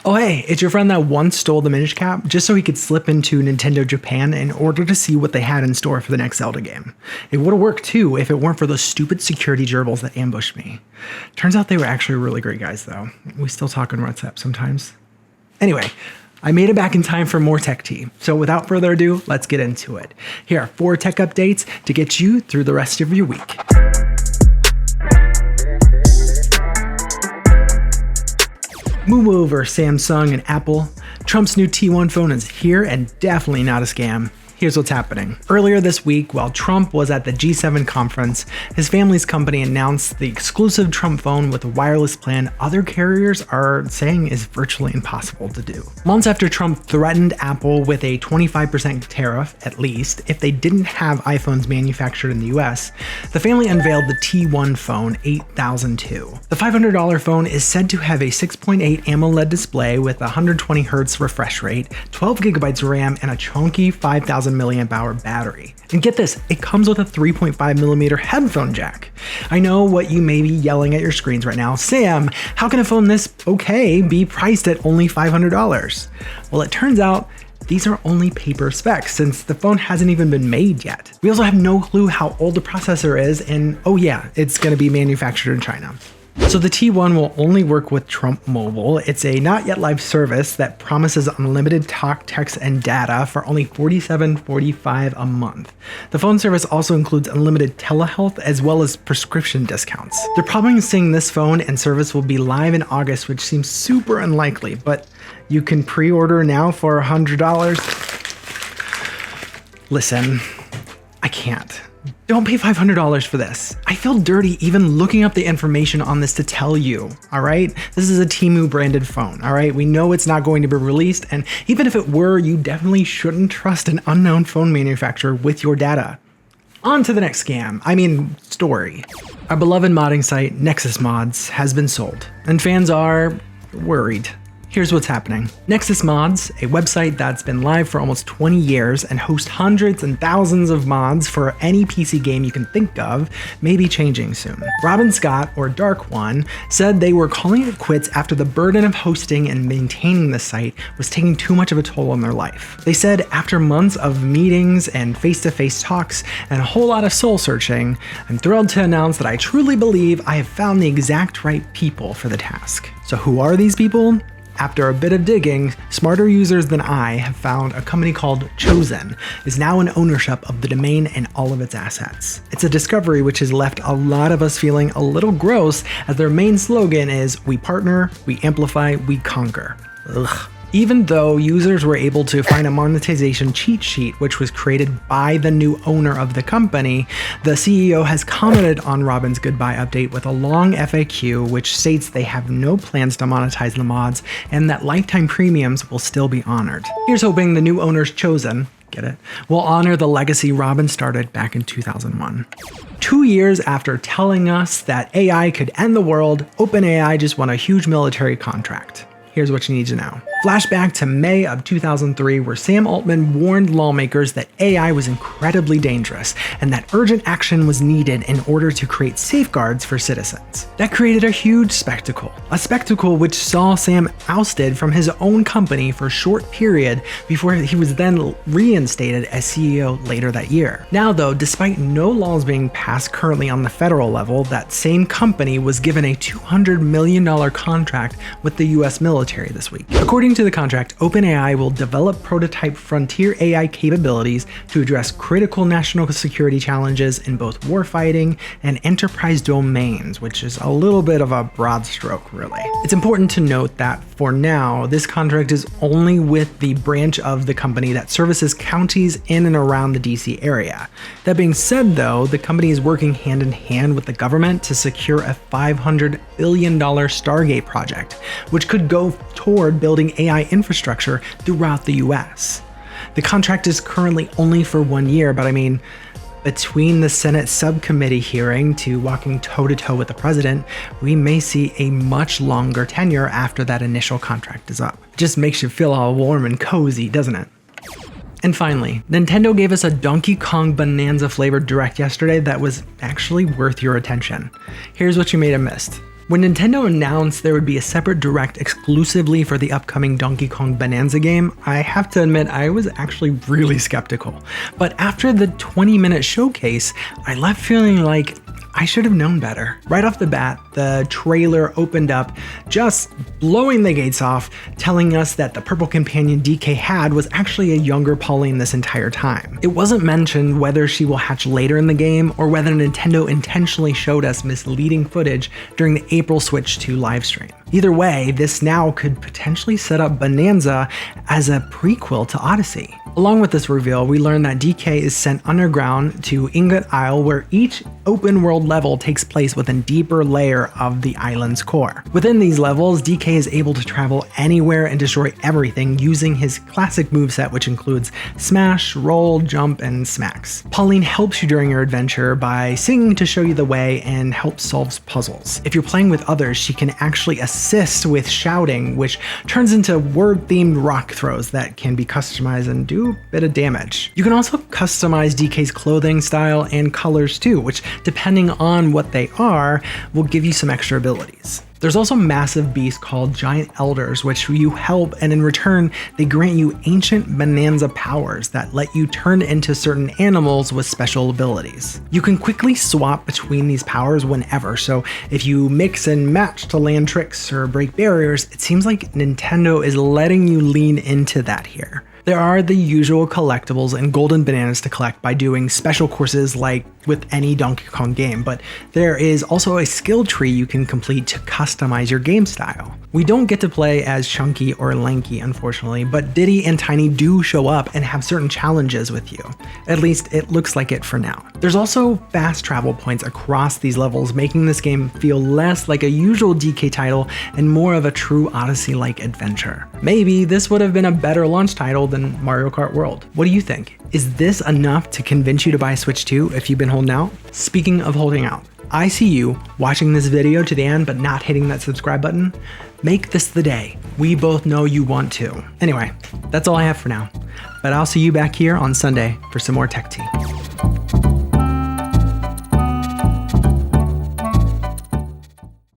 Oh hey, it's your friend that once stole the Minish Cap just so he could slip into Nintendo Japan in order to see what they had in store for the next Zelda game. It would have worked too if it weren't for those stupid security gerbils that ambushed me. Turns out they were actually really great guys though. We still talk on WhatsApp sometimes. Anyway, I made it back in time for more tech tea. So without further ado, let's get into it. Here are 4 tech updates to get you through the rest of your week. Move over, Samsung and Apple. Trump's new T1 phone is here and definitely not a scam. Here's what's happening. Earlier this week, while Trump was at the G7 conference, his family's company announced the exclusive Trump phone with a wireless plan other carriers are saying is virtually impossible to do. Months after Trump threatened Apple with a 25% tariff, at least, if they didn't have iPhones manufactured in the US, the family unveiled the T1 phone 8002. The $500 phone is said to have a 6.8 AMOLED display with a 120Hz refresh rate, 12 GB RAM, and a chunky 5,000 milliamp hour battery. And get this, it comes with a 3.5mm headphone jack. I know what you may be yelling at your screens right now. Sam, how can a phone this okay be priced at only $500? Well, it turns out these are only paper specs since the phone hasn't even been made yet. We also have no clue how old the processor is, and oh yeah, it's gonna be manufactured in China. So the T1 will only work with Trump Mobile. It's a not yet live service that promises unlimited talk, text, and data for only $47.45 a month. The phone service also includes unlimited telehealth as well as prescription discounts. They're promising this phone and service will be live in August, which seems super unlikely, but you can pre-order now for $100. Listen, I can't. Don't pay $500 for this. I feel dirty even looking up the information on this to tell you, all right? This is a Temu branded phone, all right? We know it's not going to be released, and even if it were, you definitely shouldn't trust an unknown phone manufacturer with your data. On to the next story. Our beloved modding site, Nexus Mods, has been sold, and fans are worried. Here's what's happening. Nexus Mods, a website that's been live for almost 20 years and hosts hundreds and thousands of mods for any PC game you can think of, may be changing soon. Robin Scott, or Dark One, said they were calling it quits after the burden of hosting and maintaining the site was taking too much of a toll on their life. They said after months of meetings and face-to-face talks and a whole lot of soul searching, I'm thrilled to announce that I truly believe I have found the exact right people for the task. So who are these people? After a bit of digging, smarter users than I have found a company called Chosen is now in ownership of the domain and all of its assets. It's a discovery which has left a lot of us feeling a little gross, as their main slogan is "We partner, we amplify, we conquer." Ugh. Even though users were able to find a monetization cheat sheet which was created by the new owner of the company, the CEO has commented on Robin's goodbye update with a long FAQ which states they have no plans to monetize the mods and that lifetime premiums will still be honored. Here's hoping the new owner's Chosen, get it, will honor the legacy Robin started back in 2001. 2 years after telling us that AI could end the world, OpenAI just won a huge military contract. Here's what you need to know. Flashback to May of 2003, where Sam Altman warned lawmakers that AI was incredibly dangerous and that urgent action was needed in order to create safeguards for citizens. That created a huge spectacle, a spectacle which saw Sam ousted from his own company for a short period before he was then reinstated as CEO later that year. Now though, despite no laws being passed currently on the federal level, that same company was given a $200 million contract with the US military this week. According to the contract, OpenAI will develop prototype frontier AI capabilities to address critical national security challenges in both warfighting and enterprise domains, which is a little bit of a broad stroke, really. It's important to note that for now, this contract is only with the branch of the company that services counties in and around the DC area. That being said though, the company is working hand in hand with the government to secure a $500 billion Stargate project, which could go toward building AI infrastructure throughout the US. The contract is currently only for 1 year, but I mean, between the Senate subcommittee hearing to walking toe-to-toe with the president, we may see a much longer tenure after that initial contract is up. It just makes you feel all warm and cozy, doesn't it? And finally, Nintendo gave us a Donkey Kong Bananza flavored direct yesterday that was actually worth your attention. Here's what you may have missed. When Nintendo announced there would be a separate direct exclusively for the upcoming Donkey Kong Bananza game, I have to admit I was actually really skeptical. But after the 20-minute showcase, I left feeling like I should have known better. Right off the bat, the trailer opened up just blowing the gates off, telling us that the purple companion DK had was actually a younger Pauline this entire time. It wasn't mentioned whether she will hatch later in the game or whether Nintendo intentionally showed us misleading footage during the April Switch 2 livestream. Either way, this now could potentially set up Bananza as a prequel to Odyssey. Along with this reveal, we learn that DK is sent underground to Ingot Isle, where each open world level takes place within a deeper layer of the island's core. Within these levels, DK is able to travel anywhere and destroy everything using his classic moveset, which includes smash, roll, jump, and smacks. Pauline helps you during your adventure by singing to show you the way and helps solve puzzles. If you're playing with others, she can actually assist with shouting, which turns into word-themed rock throws that can be customized and do a bit of damage. You can also customize DK's clothing style and colors too, which, depending on what they are, will give you some extra abilities. There's also massive beasts called giant elders, which you help, and in return, they grant you ancient Bananza powers that let you turn into certain animals with special abilities. You can quickly swap between these powers whenever, so if you mix and match to land tricks or break barriers, it seems like Nintendo is letting you lean into that here. There are the usual collectibles and golden bananas to collect by doing special courses like with any Donkey Kong game, but there is also a skill tree you can complete to customize your game style. We don't get to play as Chunky or Lanky, unfortunately, but Diddy and Tiny do show up and have certain challenges with you. At least it looks like it for now. There's also fast travel points across these levels, making this game feel less like a usual DK title and more of a true Odyssey-like adventure. Maybe this would have been a better launch title than Mario Kart World. What do you think? Is this enough to convince you to buy Switch 2 if you've been holding out? Speaking of holding out, I see you watching this video to the end but not hitting that subscribe button. Make this the day. We both know you want to. Anyway, that's all I have for now, but I'll see you back here on Sunday for some more tech tea.